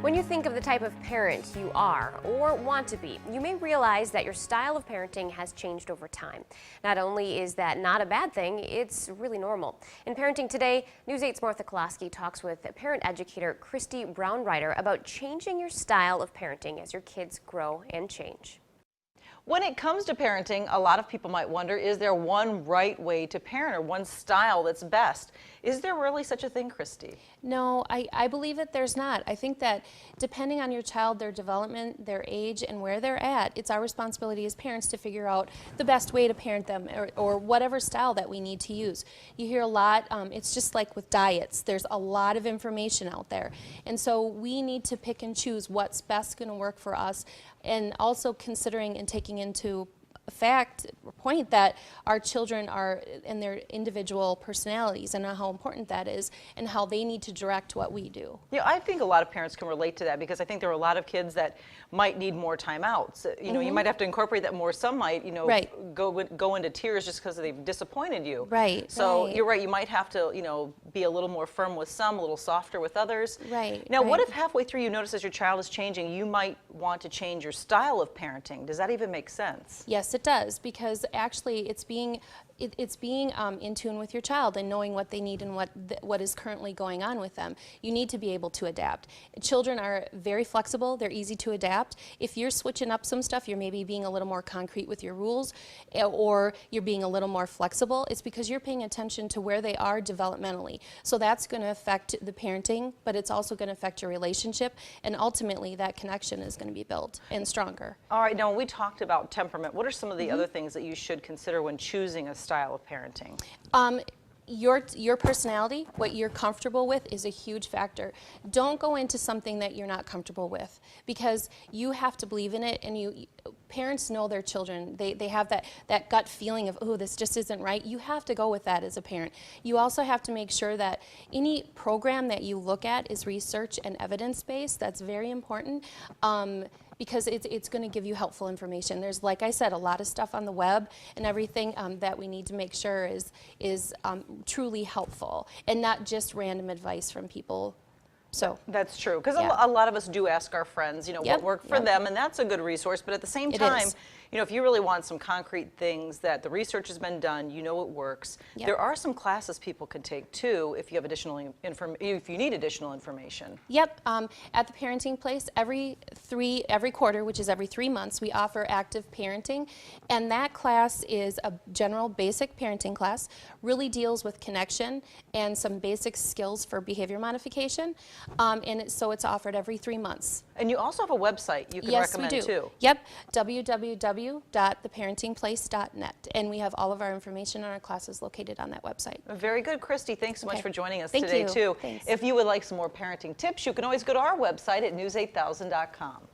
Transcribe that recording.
When you think of the type of parent you are or want to be, you may realize that your style of parenting has changed over time. Not only is that not a bad thing, it's really normal. In Parenting Today, News 8's Martha Kolaski talks with parent educator Christy Brownrider about changing your style of parenting as your kids grow and change. When it comes to parenting, a lot of people might wonder, is there one right way to parent or one style that's best? Is there really such a thing, Christy? No, I believe that there's not. I think that depending on your child, their development, their age, and where they're at, it's our responsibility as parents to figure out the best way to parent them or whatever style that we need to use. You hear a lot, it's just like with diets, there's a lot of information out there. And so we need to pick and choose what's best going to work for us, and also considering and taking into point that our children are in their individual personalities and how important that is and how they need to direct what we do. Yeah, I think a lot of parents can relate to that because I think there are a lot of kids that might need more time out. So, you know, you might have to incorporate that more. Some might, you know, go into tears just because they've disappointed you. Right. So you're right, you might have to, you know, be a little more firm with some, a little softer with others. Right. Now, what if halfway through you notice as your child is changing, you might want to change your style of parenting? Does that even make sense? Yes, it does, because actually it's being in tune with your child and knowing what they need and what is currently going on with them. You need to be able to adapt. Children are very flexible, they're easy to adapt. If you're switching up some stuff, you're maybe being a little more concrete with your rules, or you're being a little more flexible, it's because you're paying attention to where they are developmentally. So that's going to affect the parenting, but it's also going to affect your relationship, and ultimately that connection is going to be built and stronger. All right, now when we talked about temperament, what are some of the other things that you should consider when choosing a style of parenting? Your personality, what you're comfortable with, is a huge factor. Don't go into something that you're not comfortable with, because you have to believe in it, and parents know their children. They have that gut feeling of, oh, this just isn't right. You have to go with that as a parent. You also have to make sure that any program that you look at is research and evidence-based. That's very important. Because it's going to give you helpful information. There's, like I said, a lot of stuff on the web and everything that we need to make sure is truly helpful and not just random advice from people. So that's true, because a lot of us do ask our friends, you know, what worked for them, and that's a good resource. But at the same time, you know, if you really want some concrete things that the research has been done, you know it works. There are some classes people can take too if you have additional if you need additional information. Yep, at the Parenting Place, every quarter, which is every 3 months, we offer active parenting, and that class is a general basic parenting class. Really deals with connection and some basic skills for behavior modification. So it's offered every 3 months. And you also have a website you can recommend too. Yep, www.theparentingplace.net. And we have all of our information on our classes located on that website. Very good, Christy. Thanks so much for joining us today Thank you. too. Thanks. If you would like some more parenting tips, you can always go to our website at news8000.com.